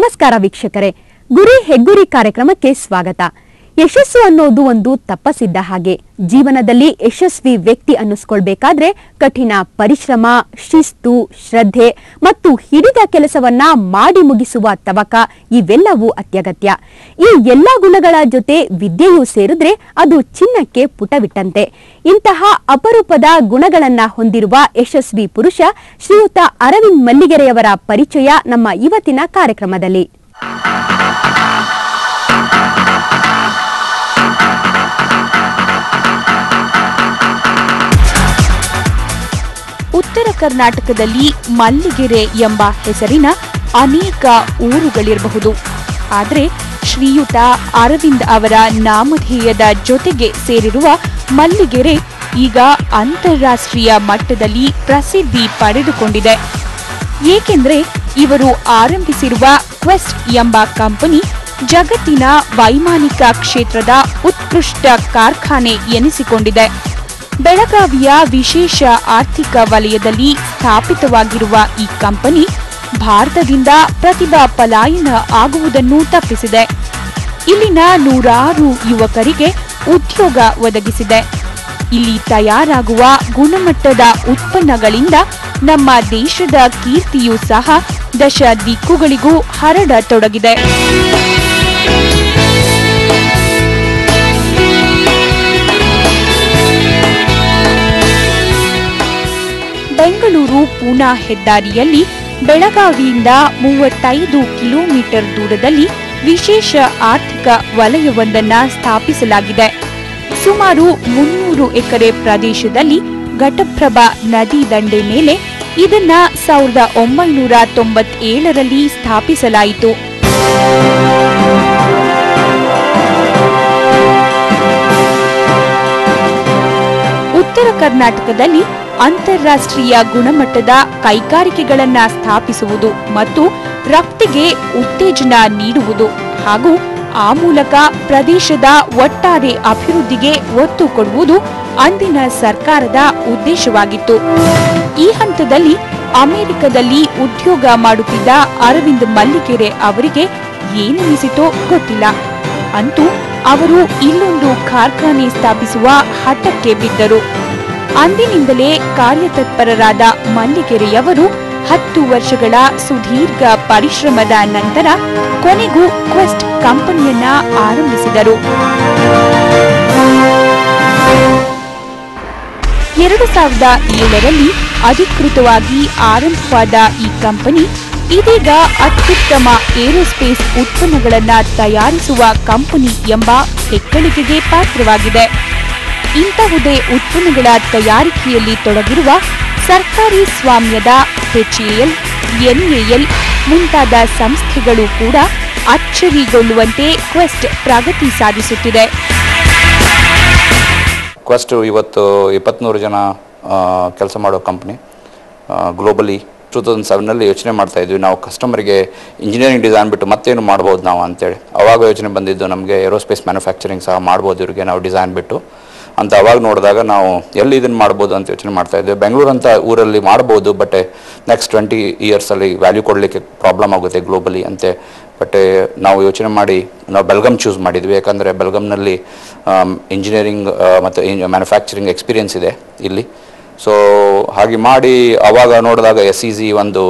ನಮಸ್ಕಾರ ವೀಕ್ಷಕರೇ, ಗುರಿ ಹೆಗ್ಗುರಿ ಕಾರ್ಯಕ್ರಮಕ್ಕೆ ಸ್ವಾಗತ. ಯಶಸ್ಸು ಅನ್ನೋದು ಒಂದು ತಪಸ್ಸಿದ್ದ ಹಾಗೆ. ಜೀವನದಲ್ಲಿ ಯಶಸ್ವಿ ವ್ಯಕ್ತಿ ಅನ್ನಿಸ್ಕೊಳ್ಬೇಕಾದ್ರೆ ಕಠಿಣ ಪರಿಶ್ರಮ, ಶಿಸ್ತು, ಶ್ರದ್ಧೆ ಮತ್ತು ಹಿಡಿದ ಕೆಲಸವನ್ನ ಮಾಡಿ ಮುಗಿಸುವ ತವಕ ಇವೆಲ್ಲವೂ ಅತ್ಯಗತ್ಯ. ಈ ಎಲ್ಲ ಗುಣಗಳ ಜೊತೆ ವಿದ್ಯೆಯೂ ಸೇರಿದ್ರೆ ಅದು ಚಿನ್ನಕ್ಕೆ ಪುಟವಿಟ್ಟಂತೆ. ಇಂತಹ ಅಪರೂಪದ ಗುಣಗಳನ್ನ ಹೊಂದಿರುವ ಯಶಸ್ವಿ ಪುರುಷ ಶ್ರೀಯುತ ಅರವಿಂದ್ ಮಲ್ಲಿಗೆರೆಯವರ ಪರಿಚಯ ನಮ್ಮ ಇವತ್ತಿನ ಕಾರ್ಯಕ್ರಮದಲ್ಲಿ. ಉತ್ತರ ಕರ್ನಾಟಕದಲ್ಲಿ ಮಲ್ಲಿಗೆರೆ ಎಂಬ ಹೆಸರಿನ ಅನೇಕ ಊರುಗಳಿರಬಹುದು. ಆದರೆ ಶ್ರೀಯುತ ಅರವಿಂದ್ ಅವರ ನಾಮಧೇಯದ ಜೊತೆಗೆ ಸೇರಿರುವ ಮಲ್ಲಿಗೆರೆ ಈಗ ಅಂತಾರಾಷ್ಟ್ರೀಯ ಮಟ್ಟದಲ್ಲಿ ಪ್ರಸಿದ್ಧಿ ಪಡೆದುಕೊಂಡಿದೆ. ಏಕೆಂದರೆ ಇವರು ಆರಂಭಿಸಿರುವ ಕ್ವೆಸ್ಟ್ ಎಂಬ ಕಂಪನಿ ಜಗತ್ತಿನ ವೈಮಾನಿಕ ಕ್ಷೇತ್ರದ ಉತ್ಕೃಷ್ಟ ಕಾರ್ಖಾನೆ ಎನಿಸಿಕೊಂಡಿದೆ. ಬೆಳಗಾವಿಯ ವಿಶೇಷ ಆರ್ಥಿಕ ವಲಯದಲ್ಲಿ ಸ್ಥಾಪಿತವಾಗಿರುವ ಈ ಕಂಪನಿ ಭಾರತದಿಂದ ಪ್ರತಿಭಾ ಪಲಾಯನ ಆಗುವುದನ್ನು ತಪ್ಪಿಸಿದೆ. ಇಲ್ಲಿನ ನೂರಾರು ಯುವಕರಿಗೆ ಉದ್ಯೋಗ ಒದಗಿಸಿದೆ. ಇಲ್ಲಿ ತಯಾರಾಗುವ ಗುಣಮಟ್ಟದ ಉತ್ಪನ್ನಗಳಿಂದ ನಮ್ಮ ದೇಶದ ಕೀರ್ತಿಯೂ ಸಹ ದಶ ದಿಕ್ಕುಗಳಿಗೂ ಹರಡತೊಡಗಿದೆ. ಬೆಂಗಳೂರು ಪೂನಾ ಹೆದ್ದಾರಿಯಲ್ಲಿ ಬೆಳಗಾವಿಯಿಂದ 35 ಕಿಲೋಮೀಟರ್ ದೂರದಲ್ಲಿ ವಿಶೇಷ ಆರ್ಥಿಕ ವಲಯವೊಂದನ್ನು ಸ್ಥಾಪಿಸಲಾಗಿದೆ. ಸುಮಾರು 300 ಎಕರೆ ಪ್ರದೇಶದಲ್ಲಿ ಘಟಪ್ರಭಾ ನದಿ ದಂಡೆ ಮೇಲೆ ಇದನ್ನ 1997ರಲ್ಲಿ ಸ್ಥಾಪಿಸಲಾಯಿತು. ಉತ್ತರ ಕರ್ನಾಟಕದಲ್ಲಿ ಅಂತಾರಾಷ್ಟ್ರೀಯ ಗುಣಮಟ್ಟದ ಕೈಗಾರಿಕೆಗಳನ್ನು ಸ್ಥಾಪಿಸುವುದು ಮತ್ತು ರಫ್ತಿಗೆ ಉತ್ತೇಜನ ನೀಡುವುದು ಹಾಗೂ ಆ ಮೂಲಕ ಪ್ರದೇಶದ ಒಟ್ಟಾರೆ ಅಭಿವೃದ್ಧಿಗೆ ಒತ್ತು ಕೊಡುವುದು ಅಂದಿನ ಸರ್ಕಾರದ ಉದ್ದೇಶವಾಗಿತ್ತು. ಈ ಹಂತದಲ್ಲಿ ಅಮೆರಿಕದಲ್ಲಿ ಉದ್ಯೋಗ ಮಾಡುತ್ತಿದ್ದ ಅರವಿಂದ್ ಮಲ್ಲಿಗೆರೆ ಅವರಿಗೆ ಏನನಿಸಿತೋ ಗೊತ್ತಿಲ್ಲ. ಅಂತೂ ಅವರು ಇಲ್ಲೊಂದು ಕಾರ್ಖಾನೆ ಸ್ಥಾಪಿಸುವ ಹಠಕ್ಕೆ ಬಿದ್ದರು. ಅಂದಿನಿಂದಲೇ ಕಾರ್ಯತತ್ಪರರಾದ ಮಲ್ಲಿಗೆರೆಯವರು 10 ವರ್ಷಗಳ ಸುದೀರ್ಘ ಪರಿಶ್ರಮದ ನಂತರ ಕೊನೆಗೂ ಕ್ವೆಸ್ಟ್ ಕಂಪನಿಯನ್ನ ಆರಂಭಿಸಿದರು. 2007ರಲ್ಲಿ ಅಧಿಕೃತವಾಗಿ ಆರಂಭವಾದ ಈ ಕಂಪನಿ ಇದೀಗ ಅತ್ಯುತ್ತಮ ಏರೋಸ್ಪೇಸ್ ಉತ್ಪನ್ನಗಳನ್ನು ತಯಾರಿಸುವ ಕಂಪನಿ ಎಂಬ ಹೆಗ್ಗಳಿಕೆಗೆ ಪಾತ್ರವಾಗಿದೆ. ಇಂತಹುದೇ ಉತ್ಪನ್ನಗಳ ತಯಾರಿಕೆಯಲ್ಲಿ ತೊಡಗಿರುವ ಸರ್ಕಾರಿ ಸ್ವಾಮ್ಯದ HAL, NAL ಮುಂತಾದ ಸಂಸ್ಥೆಗಳು ಕೂಡ ಅಚ್ಚರಿಗೊಳ್ಳುವಂತೆ ಕ್ವೆಸ್ಟ್ ಪ್ರಗತಿ ಸಾಧಿಸುತ್ತಿದೆ. ಕ್ವೆಸ್ಟ್ ಇವತ್ತು 200 ಜನ ಕೆಲಸ ಮಾಡೋ ಕಂಪ್ನಿ. ಗ್ಲೋಬಲಿ 2007ನಲ್ಲಿ ಯೋಚನೆ ಮಾಡ್ತಾ ಇದ್ವಿ ನಾವು ಕಸ್ಟಮರ್ಗೆ ಇಂಜಿನಿಯರಿಂಗ್ ಡಿಸೈನ್ ಬಿಟ್ಟು ಮತ್ತೇನು ಮಾಡ್ಬೋದು ನಾವು ಅಂತೇಳಿ. ಅವಾಗ ಯೋಚನೆ ಬಂದಿದ್ದು ನಮಗೆ ಏರೋಸ್ಪೇಸ್ ಮ್ಯಾನುಫ್ಯಾಕ್ಚರಿಂಗ್ ಸಹ ಮಾಡ್ಬೋದು ಇವ್ರಿಗೆ ನಾವು ಡಿಸೈನ್ ಬಿಟ್ಟು ಅಂತ. ಅವಾಗ ನೋಡಿದಾಗ ನಾವು ಎಲ್ಲಿ ಇದನ್ನು ಮಾಡ್ಬೋದು ಅಂತ ಯೋಚನೆ ಮಾಡ್ತಾ ಇದ್ವಿ. ಬೆಂಗಳೂರು ಅಂತ ಊರಲ್ಲಿ ಮಾಡ್ಬೋದು, ಬಟ್ ನೆಕ್ಸ್ಟ್ 20 ಇಯರ್ಸಲ್ಲಿ ವ್ಯಾಲ್ಯೂ ಕೊಡಲಿಕ್ಕೆ ಪ್ರಾಬ್ಲಮ್ ಆಗುತ್ತೆ ಗ್ಲೋಬಲಿ ಅಂತೆ. ಬಟ್ ನಾವು ಯೋಚನೆ ಮಾಡಿ ನಾವು ಬೆಲ್ಗಮ್ ಚೂಸ್ ಮಾಡಿದ್ವಿ. ಯಾಕಂದರೆ ಬೆಲ್ಗಮ್ನಲ್ಲಿ ಇಂಜಿನಿಯರಿಂಗ್ ಮತ್ತು ಮ್ಯಾನುಫ್ಯಾಕ್ಚರಿಂಗ್ ಎಕ್ಸ್ಪೀರಿಯನ್ಸ್ ಇದೆ ಇಲ್ಲಿ. ಸೊ ಹಾಗೆ ಮಾಡಿ ಆವಾಗ ನೋಡಿದಾಗ SEZ ಒಂದು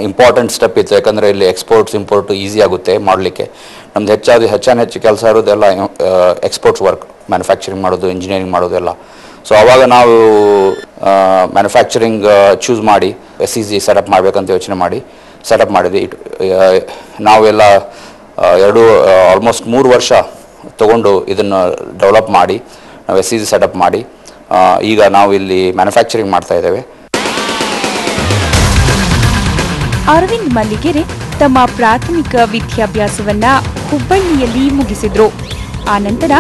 ಇಂಪಾರ್ಟೆಂಟ್ ಸ್ಟೆಪ್ ಇತ್ತು. ಯಾಕಂದರೆ ಇಲ್ಲಿ ಎಕ್ಸ್ಪೋರ್ಟ್ಸ್ ಇಂಪೋರ್ಟು ಈಸಿ ಆಗುತ್ತೆ ಮಾಡಲಿಕ್ಕೆ. ನಮ್ದು ಹೆಚ್ಚು ಕೆಲಸ ಇರೋದೆಲ್ಲ ಎಕ್ಸ್ಪೋರ್ಟ್ಸ್ ವರ್ಕ್, ಮ್ಯಾನುಫ್ಯಾಕ್ಚರಿಂಗ್ ಮಾಡೋದು, ಇಂಜಿನಿಯರಿಂಗ್ ಮಾಡೋದೆಲ್ಲ. ಸೊ ಆವಾಗ ನಾವು ಮ್ಯಾನುಫ್ಯಾಕ್ಚರಿಂಗ್ ಚೂಸ್ ಮಾಡಿ SEZ ಸೆಟಪ್ ಮಾಡಬೇಕಂತ ಯೋಚನೆ ಮಾಡಿ ಸೆಟಪ್ ಮಾಡಿದ್ವಿ. ನಾವೆಲ್ಲ ಆಲ್ಮೋಸ್ಟ್ 3 ವರ್ಷ ತಗೊಂಡು ಇದನ್ನು ಡೆವಲಪ್ ಮಾಡಿ ನಾವು SEZ ಸೆಟಪ್ ಮಾಡಿ ಈಗ ನಾವು ಇಲ್ಲಿ ಮ್ಯಾನುಫ್ಯಾಕ್ಚರಿಂಗ್ ಮಾಡ್ತಾ ಇದ್ದೇವೆ. ಅರವಿಂದ್ ಮಲ್ಲಿಗೆರೆ ತಮ್ಮ ಪ್ರಾಥಮಿಕ ವಿದ್ಯಾಭ್ಯಾಸವನ್ನ ಹುಬ್ಬಳ್ಳಿಯಲ್ಲಿ ಮುಗಿಸಿದ್ರು. ಆನಂತರ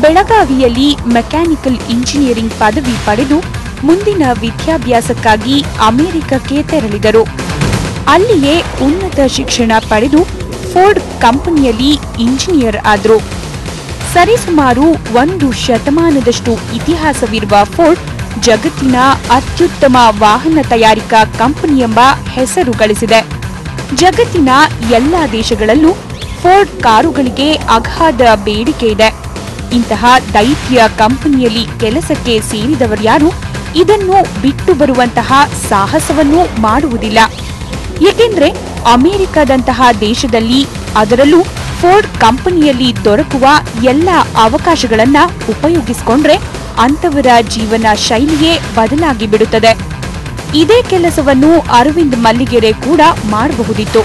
ಬೆಳಗಾವಿಯಲ್ಲಿ ಮೆಕ್ಯಾನಿಕಲ್ ಇಂಜಿನಿಯರಿಂಗ್ ಪದವಿ ಪಡೆದು ಮುಂದಿನ ವಿದ್ಯಾಭ್ಯಾಸಕ್ಕಾಗಿ ಅಮೆರಿಕಕ್ಕೆ ತೆರಳಿದರು. ಅಲ್ಲಿಯೇ ಉನ್ನತ ಶಿಕ್ಷಣ ಪಡೆದು ಫೋರ್ಡ್ ಕಂಪನಿಯಲ್ಲಿ ಇಂಜಿನಿಯರ್ ಆದರು. ಸರಿಸುಮಾರು 1 ಶತಮಾನದಷ್ಟು ಇತಿಹಾಸವಿರುವ ಫೋರ್ಡ್ ಜಗತ್ತಿನ ಅತ್ಯುತ್ತಮ ವಾಹನ ತಯಾರಿಕಾ ಕಂಪನಿ ಎಂಬ ಹೆಸರು ಗಳಿಸಿದೆ. ಜಗತ್ತಿನ ಎಲ್ಲಾ ದೇಶಗಳಲ್ಲೂ ಫೋರ್ಡ್ ಕಾರುಗಳಿಗೆ ಅಗಾಧ ಬೇಡಿಕೆ ಇದೆ. ಇಂತಹ ದೈತ್ಯ ಕಂಪನಿಯಲ್ಲಿ ಕೆಲಸಕ್ಕೆ ಸೇರಿದವರ್ಯಾರು ಇದನ್ನು ಬಿಟ್ಟು ಬರುವಂತಹ ಸಾಹಸವನ್ನು ಮಾಡುವುದಿಲ್ಲ. ಏಕೆಂದ್ರೆ ಅಮೆರಿಕದಂತಹ ದೇಶದಲ್ಲಿ, ಅದರಲ್ಲೂ ಫೋರ್ಡ್ ಕಂಪನಿಯಲ್ಲಿ ದೊರಕುವ ಎಲ್ಲ ಅವಕಾಶಗಳನ್ನ ಉಪಯೋಗಿಸಿಕೊಂಡ್ರೆ ಅಂತವರ ಜೀವನ ಶೈಲಿಯೇ ಬದಲಾಗಿ ಬಿಡುತ್ತದೆ. ಇದೇ ಕೆಲಸವನ್ನು ಅರವಿಂದ್ ಮಲ್ಲಿಗೆರೆ ಕೂಡ ಮಾಡಬಹುದಿತ್ತು.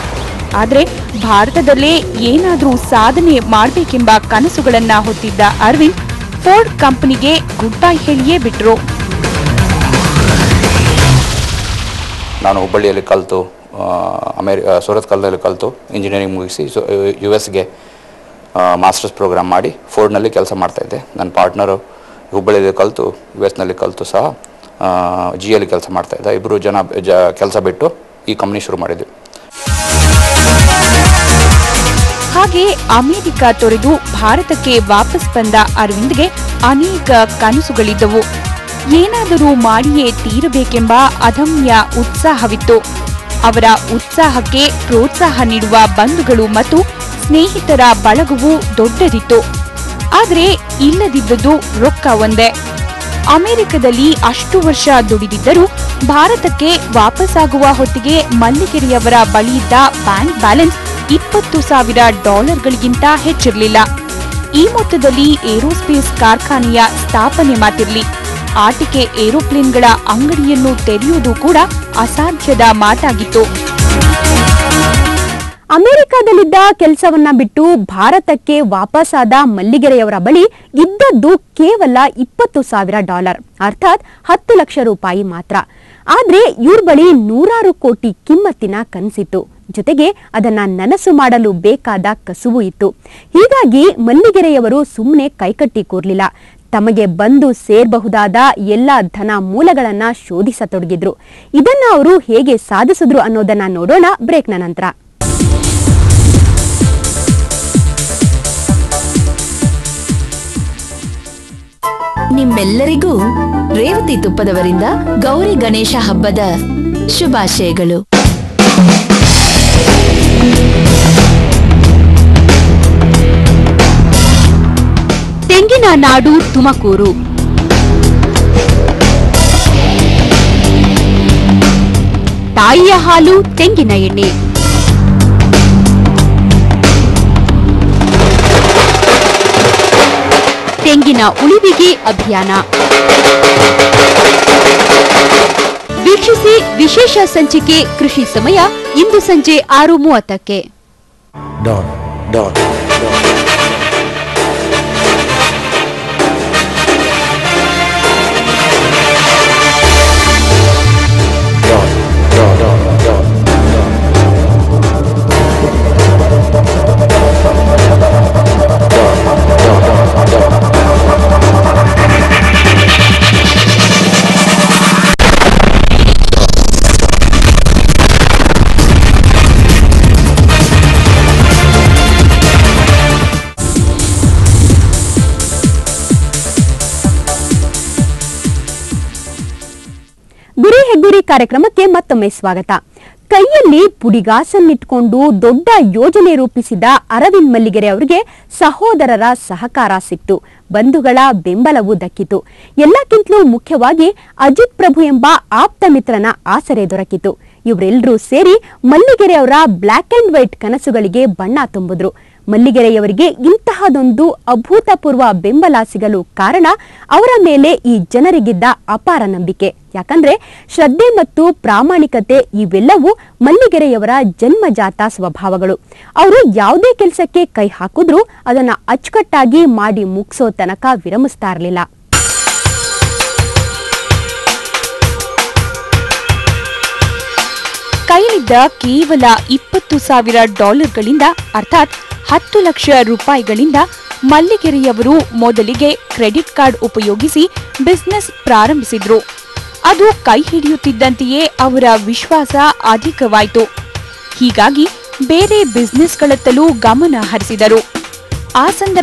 ಆದರೆ ಭಾರತದಲ್ಲೇ ಏನಾದರೂ ಸಾಧನೆ ಮಾಡಬೇಕೆಂಬ ಕನಸುಗಳನ್ನ ಹೊತ್ತಿದ್ದ ಅರವಿಂದ್ ಫೋರ್ಡ್ ಕಂಪನಿಗೆ ಗುಡ್ ಬೈ ಹೇಳಿಯೇ ಬಿಟ್ರು. ನಾನು ಹುಬ್ಬಳ್ಳಿಯಲ್ಲಿ ಕಲಿತು ಸೂರತ್ ಕಲ್ದಲ್ಲಿ ಕಲಿತು ಇಂಜಿನಿಯರಿಂಗ್ ಮುಗಿಸಿ US ಗೆ ಮಾಸ್ಟರ್ಸ್ ಪ್ರೋಗ್ರಾಮ್ ಮಾಡಿ ಫೋರ್ಡ್ನಲ್ಲಿ ಕೆಲಸ ಮಾಡ್ತಾಯಿದ್ದೆ. ನನ್ನ ಪಾರ್ಟ್ನರು ಹುಬ್ಬಳ್ಳಿಯಲ್ಲಿ ಕಲಿತು US ಕಲಿತು ಸಹ GL ಕೆಲಸ ಮಾಡ್ತಾಯಿದ್ದ. ಇಬ್ಬರು ಜನ ಕೆಲಸ ಬಿಟ್ಟು ಈ ಕಂಪ್ನಿ ಶುರು ಮಾಡಿದ್ವಿ. ಹಾಗೆ ಅಮೆರಿಕ ತೊರೆದು ಭಾರತಕ್ಕೆ ವಾಪಸ್ ಬಂದ ಅರವಿಂದ್ಗೆ ಅನೇಕ ಕನಸುಗಳಿದ್ದವು. ಏನಾದರೂ ಮಾಡಿಯೇ ತೀರಬೇಕೆಂಬ ಅದಮ್ಯ ಉತ್ಸಾಹವಿತ್ತು. ಅವರ ಉತ್ಸಾಹಕ್ಕೆ ಪ್ರೋತ್ಸಾಹ ನೀಡುವ ಬಂಧುಗಳು ಮತ್ತು ಸ್ನೇಹಿತರ ಬಳಗವು ದೊಡ್ಡದಿತ್ತು. ಆದರೆ ಇಲ್ಲದಿದ್ದದ್ದು ರೊಕ್ಕ ಒಂದೇ. ಅಮೆರಿಕದಲ್ಲಿ ಅಷ್ಟು ವರ್ಷ ದುಡಿದಿದ್ದರೂ ಭಾರತಕ್ಕೆ ವಾಪಸ್ಸಾಗುವ ಹೊತ್ತಿಗೆ ಮಲ್ಲಿಗೆರೆಯವರ ಬಳಿಯಿದ್ದ ಬ್ಯಾಂಕ್ ಬ್ಯಾಲೆನ್ಸ್ $20,000ಗಳಿಗಿಂತ ಹೆಚ್ಚಿರಲಿಲ್ಲ. ಈ ಮೊತ್ತದಲ್ಲಿ ಏರೋಸ್ಪೇಸ್ ಕಾರ್ಖಾನೆಯ ಸ್ಥಾಪನೆ ಮಾತಿರಲಿ, ಆಟಿಕೆ ಏರೋಪ್ಲೇನ್ಗಳ ಅಂಗಡಿಯನ್ನು ತೆರೆಯುವುದು ಕೂಡ ಅಸಾಧ್ಯದ ಮಾತಾಗಿತ್ತು. ಅಮೆರಿಕದಲ್ಲಿದ್ದ ಕೆಲಸವನ್ನ ಬಿಟ್ಟು ಭಾರತಕ್ಕೆ ವಾಪಸ್ಸಾದ ಮಲ್ಲಿಗೆರೆಯವರ ಬಳಿ ಇದ್ದದ್ದು ಕೇವಲ $20,000, ಅರ್ಥಾತ್ 10 ಲಕ್ಷ ರೂಪಾಯಿ ಮಾತ್ರ. ಆದ್ರೆ ಇವ್ರ ಬಳಿ 100 ಕೋಟಿ ಕಿಮ್ಮತ್ತಿನ ಕನಸಿತ್ತು. ಜೊತೆಗೆ ಅದನ್ನ ನನಸು ಮಾಡಲು ಬೇಕಾದ ಕಸುವು ಇತ್ತು. ಹೀಗಾಗಿ ಮಲ್ಲಿಗೆರೆಯವರು ಸುಮ್ಮನೆ ಕೈಕಟ್ಟಿ ಕೂರ್ಲಿಲ್ಲ. ತಮಗೆ ಬಂದು ಸೇರಬಹುದಾದ ಎಲ್ಲ ಧನ ಮೂಲಗಳನ್ನ ಶೋಧಿಸತೊಡಗಿದ್ರು. ಇದನ್ನ ಅವರು ಹೇಗೆ ಸಾಧಿಸಿದ್ರು ಅನ್ನೋದನ್ನ ನೋಡೋಣ ಬ್ರೇಕ್ನ ನಂತರ. ನಿಮ್ಮೆಲ್ಲರಿಗೂ ರೇವತಿ ತುಪ್ಪದವರಿಂದ ಗೌರಿ ಗಣೇಶ ಹಬ್ಬದ ಶುಭಾಶಯಗಳು. ತೆಂಗಿನ ನಾಡು ತುಮಕೂರು. ತಾಯಿಯ ಹಾಲು, ತೆಂಗಿನ ಎಣ್ಣೆ. ತೆಂಗಿನ ಉಳಿವಿಗೆ ಅಭಿಯಾನ. ವೀಕ್ಷಿಸಿ ವಿಶೇಷ ಸಂಚಿಕೆ ಕೃಷಿ ಸಮಯ ಇಂದು ಸಂಜೆ 6:30ಕ್ಕೆ. ಗುರಿ ಹೆಗ್ಗುರಿ ಕಾರ್ಯಕ್ರಮಕ್ಕೆ ಮತ್ತೊಮ್ಮೆ ಸ್ವಾಗತ. ಕೈಯಲ್ಲಿ ಪುಡಿಗಾಸನ್ನಿಟ್ಕೊಂಡು ದೊಡ್ಡ ಯೋಜನೆ ರೂಪಿಸಿದ ಅರವಿಂದ್ ಮಲ್ಲಿಗೆರೆ ಅವರಿಗೆ ಸಹೋದರರ ಸಹಕಾರ ಸಿಕ್ತು, ಬಂಧುಗಳ ಬೆಂಬಲವೂ ದಕ್ಕಿತು. ಎಲ್ಲಕ್ಕಿಂತಲೂ ಮುಖ್ಯವಾಗಿ ಅಜಿತ್ ಪ್ರಭು ಎಂಬ ಆಪ್ತ ಮಿತ್ರನ ಆಸರೆ ದೊರಕಿತು. ಇವರೆಲ್ಲರೂ ಸೇರಿ ಮಲ್ಲಿಗೆರೆ ಅವರ ಬ್ಲಾಕ್ ಅಂಡ್ ವೈಟ್ ಕನಸುಗಳಿಗೆ ಬಣ್ಣ ತುಂಬಿದ್ರು. ಮಲ್ಲಿಗೆರೆಯವರಿಗೆ ಇಂತಹದೊಂದು ಅಭೂತಪೂರ್ವ ಬೆಂಬಲ ಸಿಗಲು ಕಾರಣ ಅವರ ಮೇಲೆ ಈ ಜನರಿಗಿದ್ದ ಅಪಾರ ನಂಬಿಕೆ. ಯಾಕಂದ್ರೆ ಶ್ರದ್ಧೆ ಮತ್ತು ಪ್ರಾಮಾಣಿಕತೆ ಇವೆಲ್ಲವೂ ಮಲ್ಲಿಗೆರೆಯವರ ಜನ್ಮಜಾತ ಸ್ವಭಾವಗಳು. ಅವರು ಯಾವುದೇ ಕೆಲಸಕ್ಕೆ ಕೈ ಹಾಕಿದ್ರೂ ಅದನ್ನ ಅಚ್ಚುಕಟ್ಟಾಗಿ ಮಾಡಿ ಮುಗಿಸೋ ತನಕ ವಿರಮಿಸ್ತಾ ಇರಲಿಲ್ಲ. ಕೈಲಿದ್ದ ಕೇವಲ $20,000ಗಳಿಂದ ಅರ್ಥಾತ್ 10 ಲಕ್ಷ ರೂಪಾಯಿಗಳಿಂದ ಮಲ್ಲಿಗೆರೆಯವರು ಮೊದಲಿಗೆ ಕ್ರೆಡಿಟ್ ಕಾರ್ಡ್ ಉಪಯೋಗಿಸಿ ಬಿಸಿನೆಸ್ ಪ್ರಾರಂಭಿಸಿದ್ರು. ಅದು ಕೈ ಹಿಡಿಯುತ್ತಿದ್ದಂತೆಯೇ ಅವರ ವಿಶ್ವಾಸ ಅಧಿಕವಾಯಿತು. ಹೀಗಾಗಿ ಬೇರೆ ಬಿಸಿನೆಸ್ಗಳತ್ತಲೂ ಗಮನ ಹರಿಸಿದರು. ಆ ಸಂದರ್ಭ